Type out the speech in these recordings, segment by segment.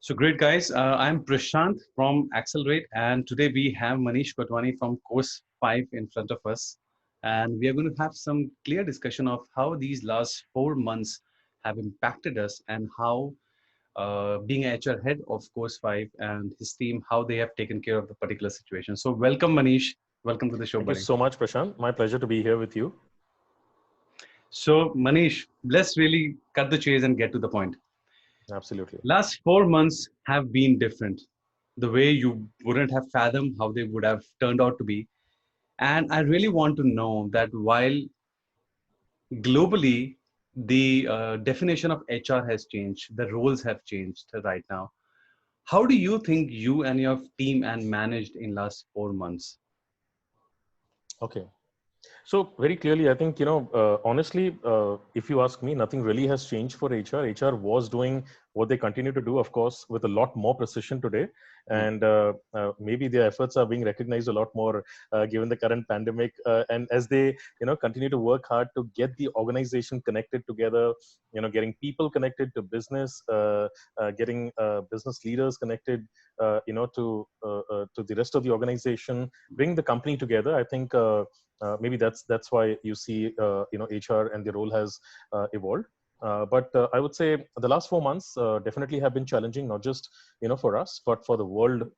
So great, guys. I'm Prashant from Accelerate, and today we have Manish Kotwani from Course 5 in front of us. And we are going to have some clear discussion of how these last 4 months have impacted us and how being a HR head of Course 5 and his team, how they have taken care of the particular situation. So welcome, Manish. Welcome to the show, Thank you buddy. so much, Prashant. My pleasure to be here with you. So, Manish, let's really cut the chase and get to the point. Absolutely. Last 4 months have been different. The way you wouldn't have fathomed how they would have turned out to be. And I really want to know that while globally the definition of HR has changed, the roles have changed right now. How do you think you and your team and managed in last 4 months? Okay. So very clearly, I think, honestly, if you ask me, nothing really has changed for HR. HR was doing what they continue to do, of course, with a lot more precision today. Hmm. And maybe their efforts are being recognized a lot more given the current pandemic. And as they, continue to work hard to get the organization connected together, getting people connected to business, getting business leaders connected, to the rest of the organization, bring the company together. I think maybe that's why you see HR and the role has evolved. But I would say the last 4 months definitely have been challenging, not just for us, but for the world,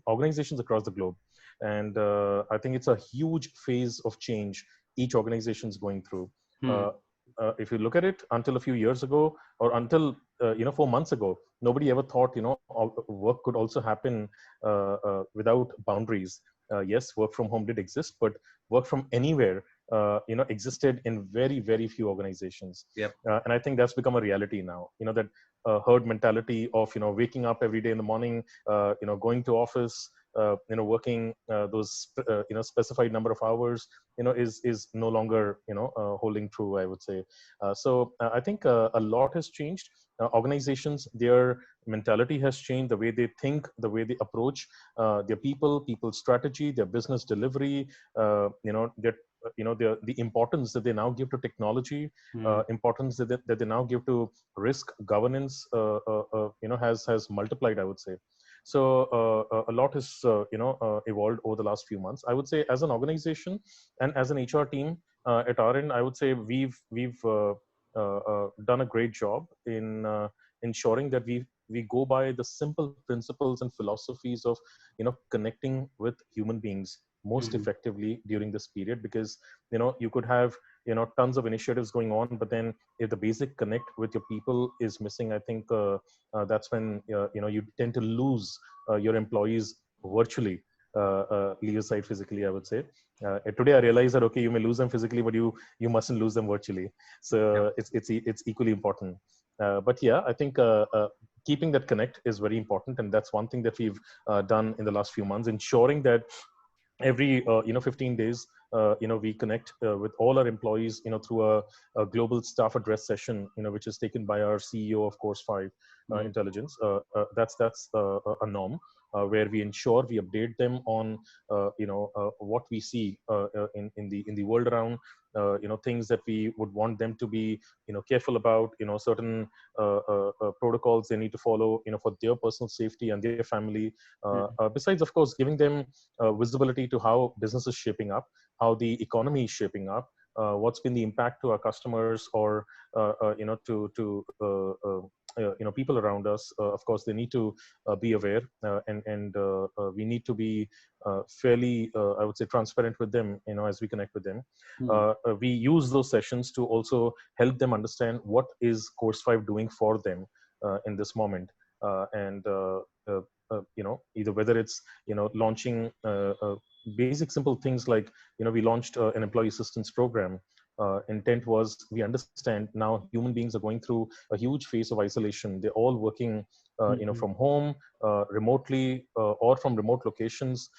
organizations across the globe. And I think it's a huge phase of change each organization is going through. Hmm. Uh, if you look at it, until a few years ago, or until 4 months ago, nobody ever thought work could also happen without boundaries. Yes, work from home did exist, but work from anywhere existed in very, very few organizations. Yep. And I think that's become a reality now. That herd mentality of waking up every day in the morning, going to office, working those specified number of hours, is no longer holding true, I would say. So I think a lot has changed. Organizations, their mentality has changed, the way they think, the way they approach their people strategy, their business delivery, their the importance that they now give to technology, Hmm. importance that they now give to risk governance, has multiplied, I would say. So a lot has evolved over the last few months, I would say. As an organization and as an HR team, at our end, I would say we've done a great job in ensuring that we go by the simple principles and philosophies of connecting with human beings most Hmm. effectively during this period. Because you could have tons of initiatives going on, but then if the basic connect with your people is missing, I think that's when you tend to lose your employees virtually, leave aside physically, I would say. Today I realize that, okay, you may lose them physically, but you mustn't lose them virtually. Yep. So it's equally important. But yeah, I think keeping that connect is very important, and that's one thing that we've done in the last few months, ensuring that every 15 days we connect with all our employees through a global staff address session which is taken by our CEO of Course 5 Hmm. Intelligence. That's a norm where we ensure we update them on what we see in the world around, things that we would want them to be careful about, certain protocols they need to follow for their personal safety and their family, Hmm. besides, of course, giving them visibility to how business is shaping up, how the economy is shaping up, what's been the impact to our customers, or to people around us. Of course, they need to be aware, and we need to be fairly, I would say, transparent with them. As we connect with them, Hmm. we use those sessions to also help them understand what is Course 5 doing for them in this moment, and either whether it's launching basic simple things like we launched an employee assistance program. Intent was, we understand now human beings are going through a huge phase of isolation. They're all working Hmm. from home, remotely, or from remote locations.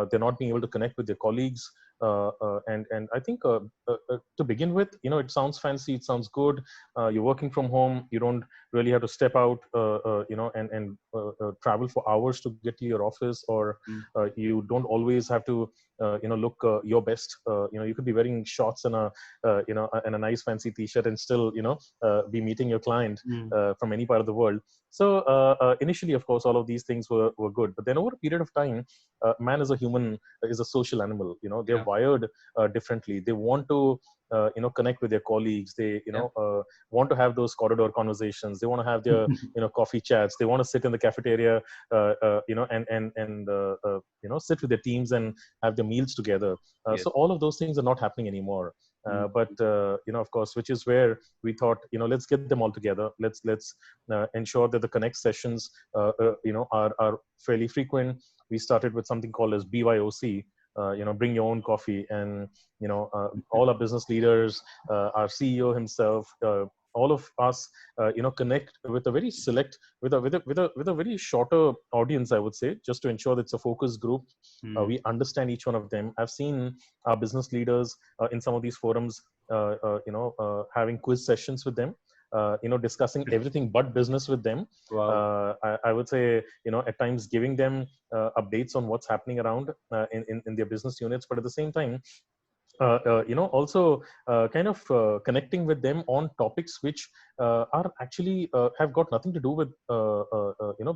They're not being able to connect with their colleagues. And I think to begin with, it sounds fancy, it sounds good. You're working from home, you don't really have to step out, and travel for hours to get to your office, or Mm. you don't always have to look your best. You could be wearing shorts and a nice fancy t-shirt and still be meeting your client Mm. from any part of the world. So initially, of course, all of these things were good, but then over a period of time, man is a human, is a social animal. They're Yeah. wired differently. They want to connect with their colleagues. They Yeah. want to have those corridor conversations. They want to have their coffee chats. They want to sit in the cafeteria, and sit with their teams and have their meals together. Yes. So all of those things are not happening anymore. Mm. But of course, which is where we thought, let's get them all together. Let's ensure that the connect sessions are fairly frequent. We started with something called as BYOC. Bring your own coffee. And all our business leaders, our CEO himself, all of us connect with a very select, with a very shorter audience, I would say, just to ensure that it's a focus group. Mm. We understand each one of them. I've seen our business leaders in some of these forums having quiz sessions with them, discussing everything but business with them. Wow. I would say, at times giving them updates on what's happening around in their business units, but at the same time, also kind of connecting with them on topics which are actually have got nothing to do with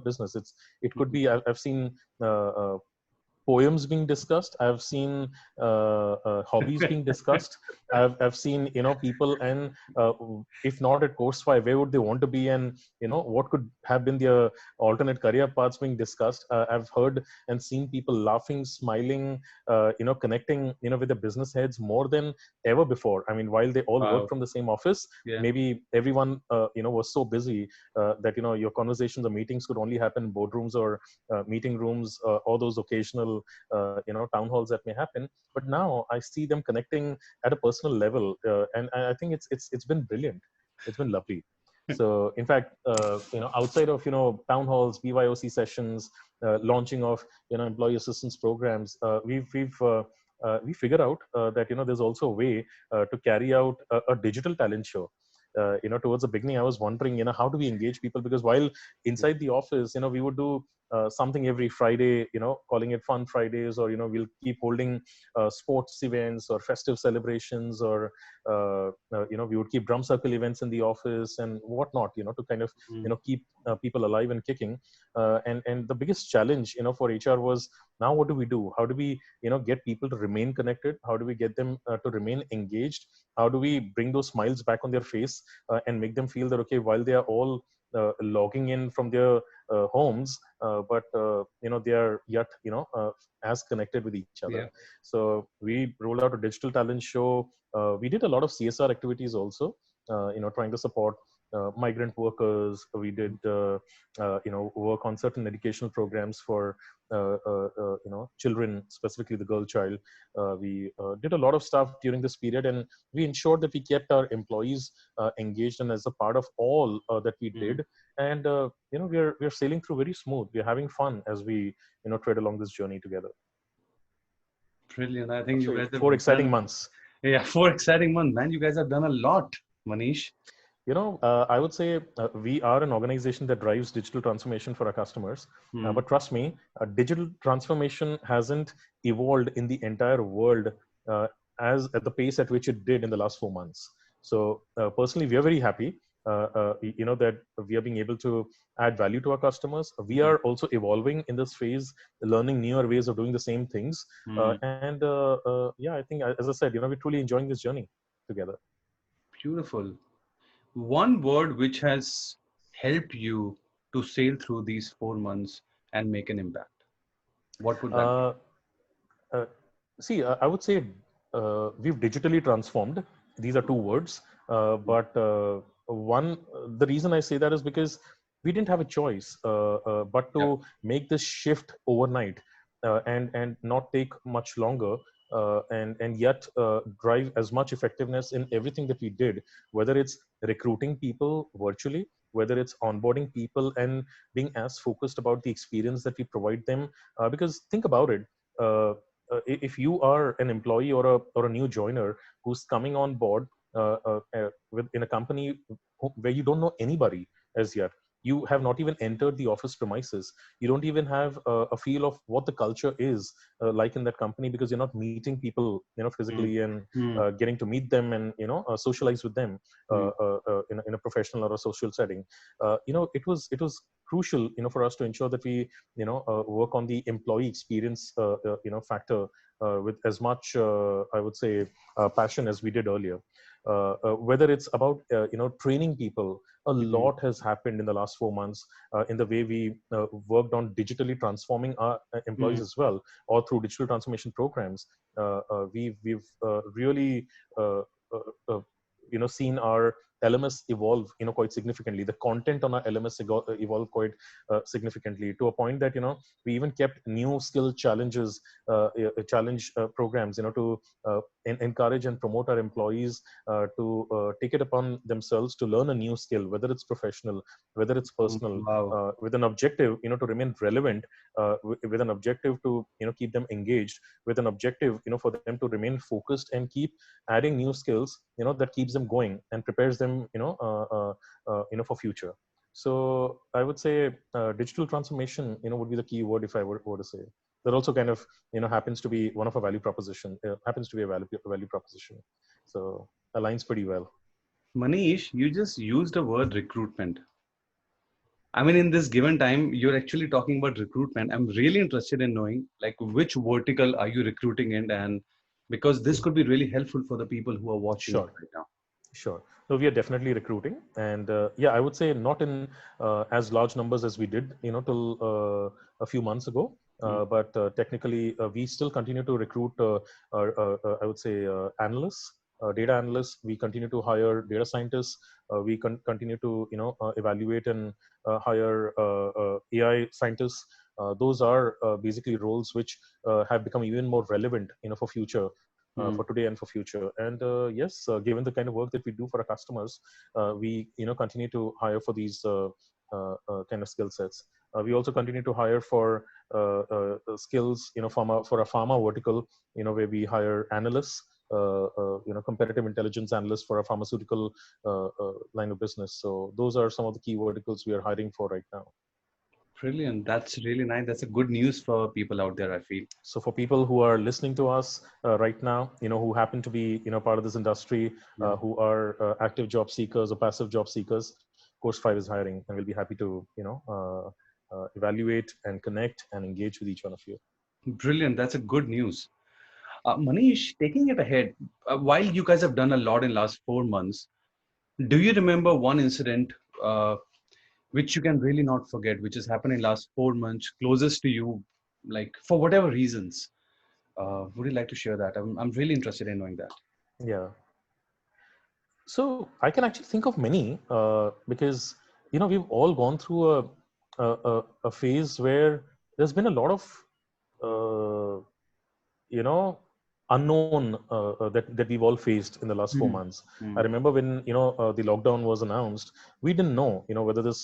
business. It could Mhm. be, I've seen poems being discussed. I've seen hobbies being discussed. I've seen people, and if not at course 5, where would they want to be, and what could have been their alternate career paths being discussed. I've heard and seen people laughing, smiling, connecting with the business heads more than ever before. I mean, while they all work Wow. from the same office, Yeah. maybe everyone was so busy that your conversations or meetings could only happen in boardrooms or meeting rooms, or those occasional town halls that may happen. But now I see them connecting at a personal level, and I think it's been brilliant. It's been lovely. So in fact, outside of town halls, BYOC sessions, launching of employee assistance programs, we figured out that there's also a way to carry out a digital talent show. Towards the beginning, I was wondering, how do we engage people? Because while inside the office, we would do something every Friday, calling it Fun Fridays, or we'll keep holding sports events or festive celebrations, or we would keep drum circle events in the office and whatnot, to kind of Mm. keep people alive and kicking. And the biggest challenge, for HR was, now what do we do? How do we get people to remain connected? How do we get them to remain engaged? How do we bring those smiles back on their face, and make them feel that, okay, while they are all logging in from their homes, but they are yet as connected with each other. Yeah. So we rolled out a digital talent show. We did a lot of CSR activities also, trying to support migrant workers. We did work on certain educational programs for children, specifically the girl child. We did a lot of stuff during this period, and we ensured that we kept our employees engaged and as a part of all that we Mm. did. And we're sailing through very smooth. We're having fun as we tread along this journey together. Brilliant. I think you Absolutely, guys have 4 exciting done, months. yeah, 4 exciting months, man. You guys have done a lot, Manish. I would say we are an organization that drives digital transformation for our customers. Mm. But trust me, digital transformation hasn't evolved in the entire world uh, as at the pace at which it did in the last 4 months. So personally, we are very happy. That we are being able to add value to our customers. We Mm. are also evolving in this phase, learning newer ways of doing the same things. Mm. And yeah, I think, as I said, we're truly enjoying this journey together. Beautiful. One word which has helped you to sail through these 4 months and make an impact. What would that be? Uh, Uh, See, I would say we've digitally transformed. These are two words, but the reason I say that is because we didn't have a choice but to Yeah. make this shift overnight, and not take much longer, and yet drive as much effectiveness in everything that we did, whether it's recruiting people virtually, whether it's onboarding people and being as focused about the experience that we provide them. Because think about it. if you are an employee or a new joiner who's coming on board in a company where you don't know anybody as yet, you have not even entered the office premises, you don't even have a feel of what the culture is like in that company, because you're not meeting people, mm, physically, and mm, getting to meet them and socialize with them mm, in a professional or a social setting. It was crucial, for us to ensure that we work on the employee experience factor with as much I would say passion as we did earlier. Whether it's about training people, a mm, lot has happened in the last 4 months in the way we worked on digitally transforming our employees mm. as well, or through digital transformation programs. We've really uh, uh, uh, seen our LMS evolve quite significantly. The content on our LMS evolve quite significantly, to a point that we even kept new skill challenges, challenge programs, to encourage and promote our employees to take it upon themselves to learn a new skill, whether it's professional, whether it's personal, Wow. with an objective, to remain relevant, with an objective to keep them engaged, with an objective, for them to remain focused and keep adding new skills, that keeps them going and prepares them, for future. So I would say digital transformation, would be the key word if I were to say. That also kind of happens to be one of a value proposition. Happens to be a value proposition. So aligns pretty well. Manish, you just used the word recruitment. I mean, in this given time, you're actually talking about recruitment. I'm really interested in knowing, like, which vertical are you recruiting in, and because this could be really helpful for the people who are watching Sure. right now. Sure. So we are definitely recruiting, and yeah, I would say not in as large numbers as we did, till a few months ago. Mm, But technically, we still continue to recruit. I would say analysts, data analysts. We continue to hire data scientists. We continue to evaluate and hire AI scientists. Those are basically roles which have become even more relevant, for future, for mm, today and for future. And yes, given the kind of work that we do for our customers, we continue to hire for these kind of skill sets. We also continue to hire for skills, for a pharma vertical, where we hire analysts, competitive intelligence analysts for a pharmaceutical line of business. So those are some of the key verticals we are hiring for right now. brilliant. That's really nice. That's a good news for people out there, I feel. So for people who are listening to us right now, who happen to be part of this industry, Yeah. who are active job seekers or passive job seekers, Course 5 is hiring, and we'll be happy to evaluate and connect and engage with each one of you. Brilliant. That's a good news. Manish, taking it ahead, while you guys have done a lot in last 4 months, do you remember one incident which you can really not forget, which has happened in last 4 months, closest to you, like for whatever reasons? Would you like to share that? I'm really interested in knowing that. Yeah. So I can actually think of many because we've all gone through a phase where there's been a lot of uh, you know unknown that we've all faced in the last four Mm, months. I mm, remember when the lockdown was announced, we didn't know whether this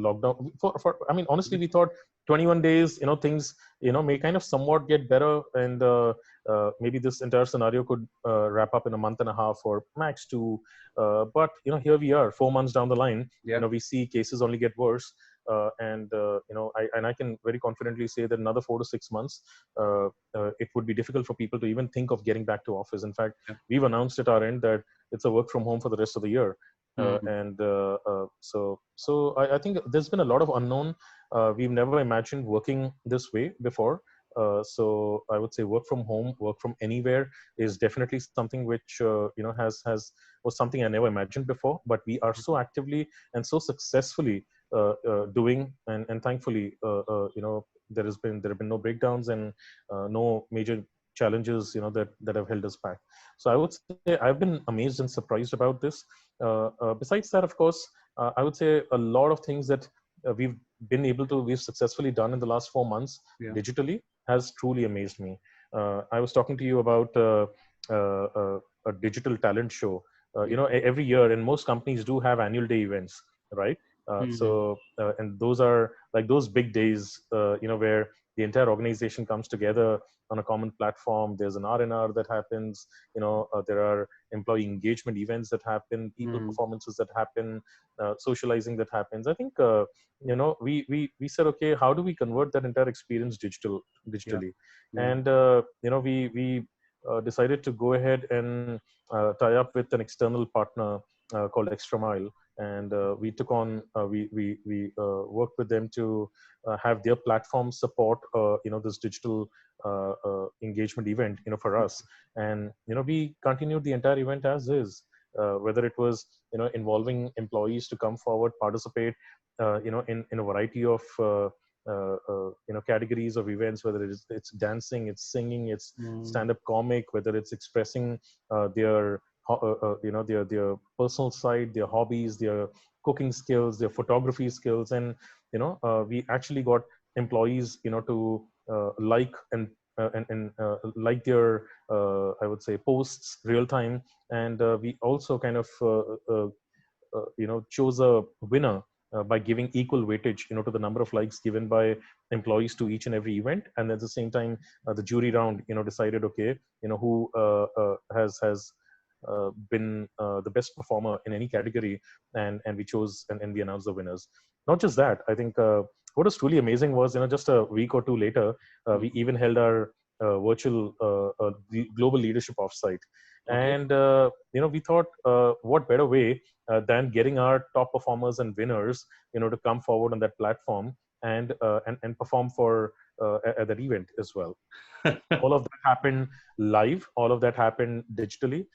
lockdown for I mean, honestly, we thought 21 days, things may kind of somewhat get better, and maybe this entire scenario could wrap up in a month and a half or max two. But here we are 4 months down the line. yeah. We see cases only get worse. And I can very confidently say that another 4 to 6 months, it would be difficult for people to even think of getting back to office. In fact, Yeah. we've announced at our end that it's a work from home for the rest of the year. Mm, I think there's been a lot of unknown. We've never imagined working this way before. So I would say work from home, work from anywhere is definitely something which has was something I never imagined before. But we are so actively and so successfully doing, and thankfully, there have been no breakdowns and no major challenges that have held us back. So I would say I've been amazed and surprised about this. Besides that, of course, I would say a lot of things that we've successfully done in the last 4 months yeah. digitally has truly amazed me. I was talking to you about a digital talent show. Yeah. Every year, and most companies do have annual day events, right? Mm, And those are like those big days, where the entire organization comes together on a common platform. There's an R&R that happens. There are employee engagement events that happen, people Mm. performances that happen, socializing that happens. I think we said, okay, how do we convert that entire experience Yeah. digitally? Yeah. And we decided to go ahead and tie up with an external partner called Extra Mile, and we took on we worked with them to have their platform support this digital engagement event for us. And we continued the entire event as is, whether it was involving employees to come forward, participate in a variety of categories of events, whether it's dancing, it's singing, it's Mm. stand-up comic, whether it's expressing their their personal side, their hobbies, their cooking skills, their photography skills. And we actually got employees to like and like their I would say posts real time. And we also kind of chose a winner by giving equal weightage to the number of likes given by employees to each and every event. And at the same time, the jury round decided, okay, who has been the best performer in any category. And we chose and we announced the winners. Not just that, I think what was truly amazing was just a week or two later, we Mm. even held our virtual global leadership offsite. Okay. And we thought, what better way than getting our top performers and winners to come forward on that platform and perform for at that event as well. All of that happened live, all of that happened digitally,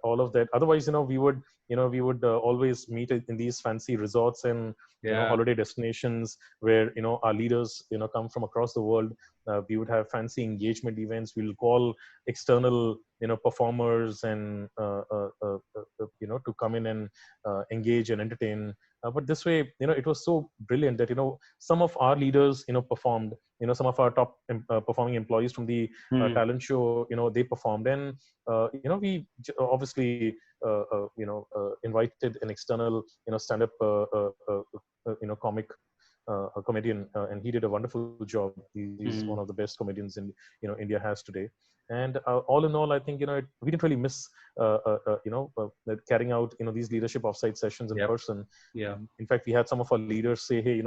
all of that. Otherwise, we would always meet in these fancy resorts and Yeah. holiday destinations where our leaders come from across the world. We would have fancy engagement events. We'll call external performers and to come in and engage and entertain. But this way, it was so brilliant that some of our leaders performed. Some of our top performing employees from the Mm. talent show, they performed. And we obviously invited an external stand up comic, a comedian, and he did a wonderful job. He's one of the Mm. best comedians in India has today. And all in all, I think we didn't really miss carrying out these leadership offsite sessions in Yep. person. Yeah. In fact, we had some of our leaders say, hey,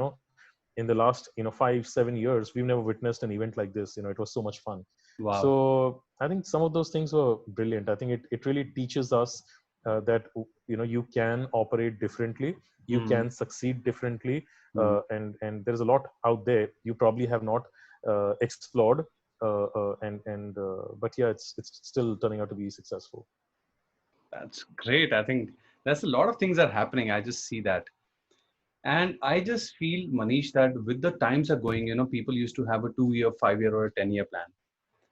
in the last 5-7 years, we've never witnessed an event like this. It was so much fun. Wow. So I think some of those things were brilliant. I think it really teaches us that you can operate differently, you Mm. can succeed differently, Mm. and there's a lot out there you probably have not explored. But yeah, it's still turning out to be successful. That's great. I think that's a lot of things are happening. I just see that. And I just feel, Manish, that with the times are going, people used to have a 2-year, 5-year, or a 10-year plan.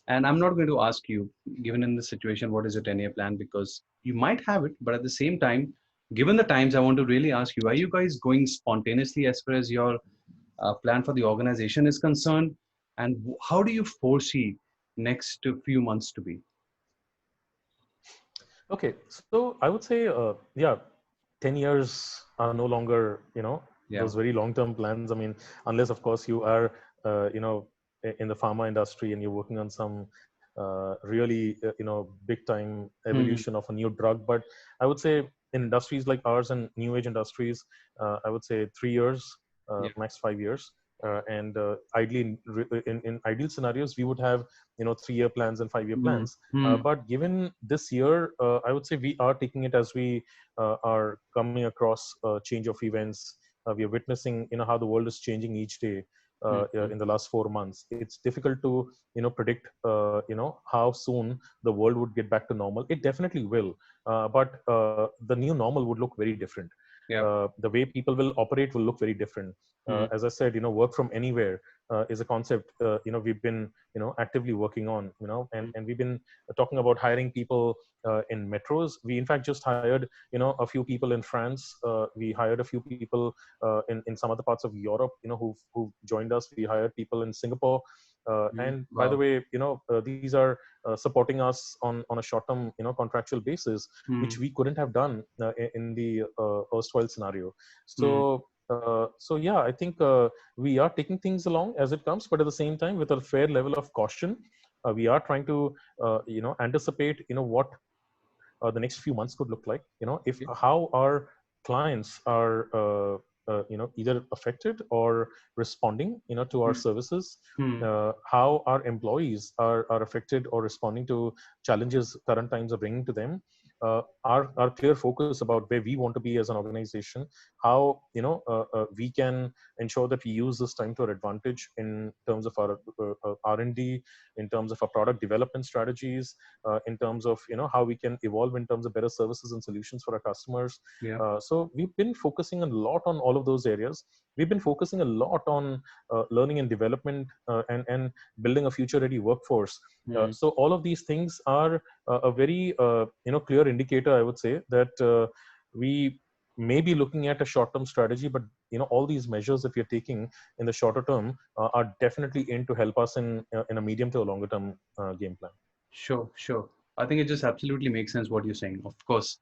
And I'm not going to ask you, given in this situation, what is your 10-year plan? Because you might have it, but at the same time, given the times, I want to really ask you, are you guys going spontaneously as far as your plan for the organization is concerned? And how do you foresee next few months to be? Okay, so I would say, yeah, 10 years are no longer, Yeah. those very long-term plans. I mean, unless, of course, you are, in the pharma industry and you're working on some really, big time Hmm. evolution of a new drug. But I would say in industries like ours and new age industries, I would say 3 years, Yeah. max 5 years. And ideally, in ideal scenarios, we would have, 3-year plans and 5-year Hmm. plans. Hmm. But given this year, I would say we are taking it as we are coming across a change of events. We are witnessing, how the world is changing each day. Hmm. In the last 4 months, it's difficult to predict how soon the world would get back to normal. It definitely will, but the new normal would look very different. Yeah. The way people will operate will look very different. Hmm. As I said, work from anywhere is a concept we've been actively working on. And we've been talking about hiring people in metros. We in fact just hired a few people in France. We hired a few people in some other parts of Europe, who joined us. We hired people in Singapore. Hmm. And by the Wow. way, these are supporting us on a short-term, contractual basis, which Hmm. we couldn't have done in the erstwhile scenario. Hmm. So So yeah, I think we are taking things along as it comes, but at the same time, with a fair level of caution, we are trying to anticipate what the next few months could look like. If Okay. how our clients are either affected or responding to our Hmm. services, Hmm. how our employees are affected or responding to challenges current times are bringing to them. Our clear focus about where we want to be as an organization, how we can ensure that we use this time to our advantage in terms of our R&D, in terms of our product development strategies, in terms of how we can evolve in terms of better services and solutions for our customers. Yeah. So we've been focusing a lot on all of those areas. We've been focusing a lot on learning and development, and building a future ready workforce. Hmm. So all of these things are a very clear indicator, I would say, that we may be looking at a short term strategy, but all these measures that we are taking in the shorter term are definitely in to help us in a medium to a longer term game plan. Sure, sure. I think it just absolutely makes sense what you're saying. Of course.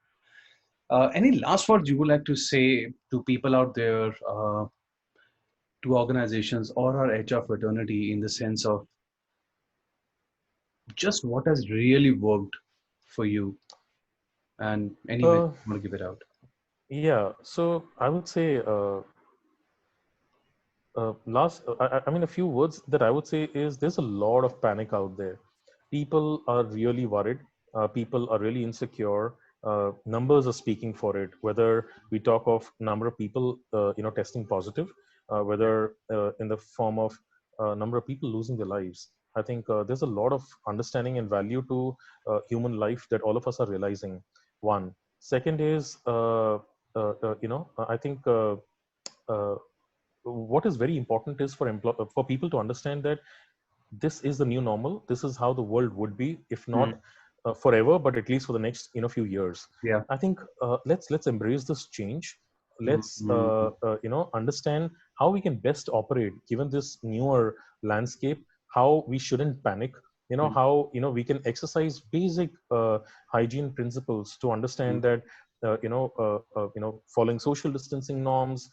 Any last words you would like to say to people out there, to organizations or our HR fraternity, in the sense of just what has really worked for you, and any way Uh, you want to give it out? yeah, so I would say I mean, a few words that I would say is there's a lot of panic out there. People are really worried. People are really insecure. Numbers are speaking for it. Whether we talk of number of people, testing positive, Yeah. whether in the form of number of people losing their lives. I think there's a lot of understanding and value to human life that all of us are realizing. One. Second is, I think. Uh, what is very important is for people to understand that this is the new normal. This is how the world would be, if not Mm. forever, but at least for the next few years. Yeah. I think let's embrace this change. Let's Mm. understand how we can best operate given this newer landscape. How we shouldn't panic. Mm. How we can exercise basic hygiene principles to Mm. understand that following social distancing norms,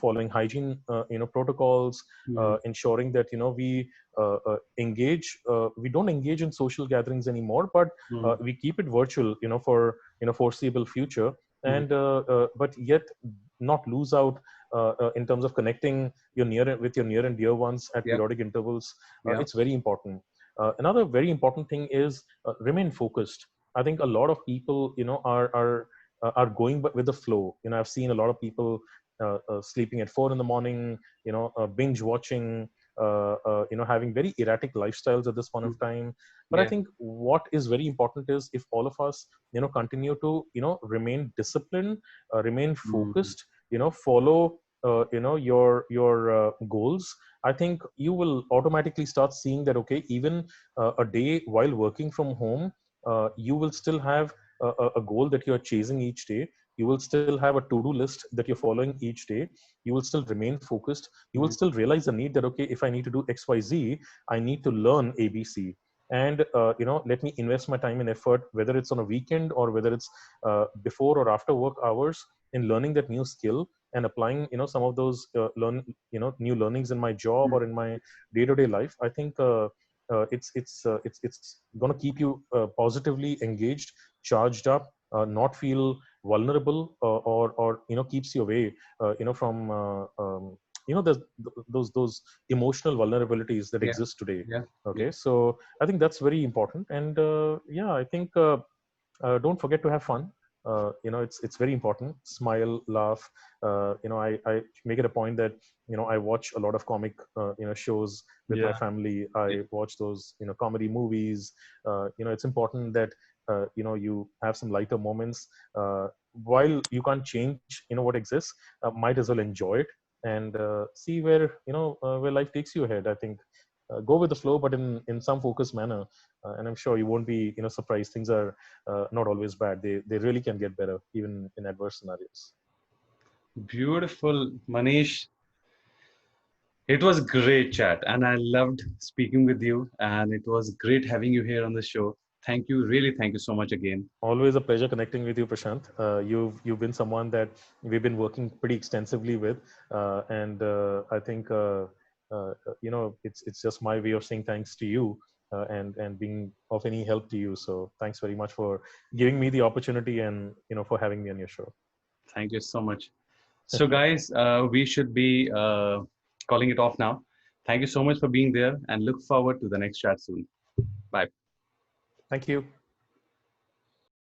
following hygiene protocols, Mm. ensuring that we don't engage in social gatherings anymore, but Mm. we keep it virtual for foreseeable future, Mm. and but yet not lose out in terms of connecting with your near and dear ones at Yeah. periodic intervals. Yeah. It's very important. Another very important thing is remain focused. I think a lot of people are going with the flow. I've seen a lot of people sleeping at 4 in the morning, binge watching, having very erratic lifestyles at this point of Mm. time. But I Yeah. think what is very important is if all of us continue to remain disciplined, remain Mm. focused, follow your goals. I think you will automatically start seeing that, okay, even a day while working from home, you will still have a goal that you're chasing each day. You will still have a to-do list that you're following each day. You will still remain focused. You will Mm. still realize the need that, okay, if I need to do XYZ, I need to learn ABC. And let me invest my time and effort, whether it's on a weekend or whether it's before or after work hours, in learning that new skill and applying some of those new learnings in my job Mm. or in my day-to-day life. I think it's going to keep you positively engaged, charged up, not feel vulnerable, or keeps you away from there's those emotional vulnerabilities that Yeah. exist today. Yeah. Yeah. Okay, so I think that's very important. And yeah, I think don't forget to have fun. It's very important. Smile, laugh. I make it a point that I watch a lot of comic shows with my Yeah. family. Yeah. I watch those comedy movies. It's important that you have some lighter moments. While you can't change what exists, might as well enjoy it and see where life takes you ahead. I think go with the flow, but in some focused manner. And I'm sure you won't be surprised. Things are not always bad. They really can get better even in adverse scenarios. Beautiful, Manish. It was great chat, and I loved speaking with you. And it was great having you here on the show. Thank you. Really, thank you so much again. Always a pleasure connecting with you, Prashant. You've been someone that we've been working pretty extensively with, and I think it's just my way of saying thanks to you, and being of any help to you. So thanks very much for giving me the opportunity, and for having me on your show. Thank you so much. So, guys, we should be calling it off now. Thank you so much for being there and look forward to the next chat soon. Bye. Thank you.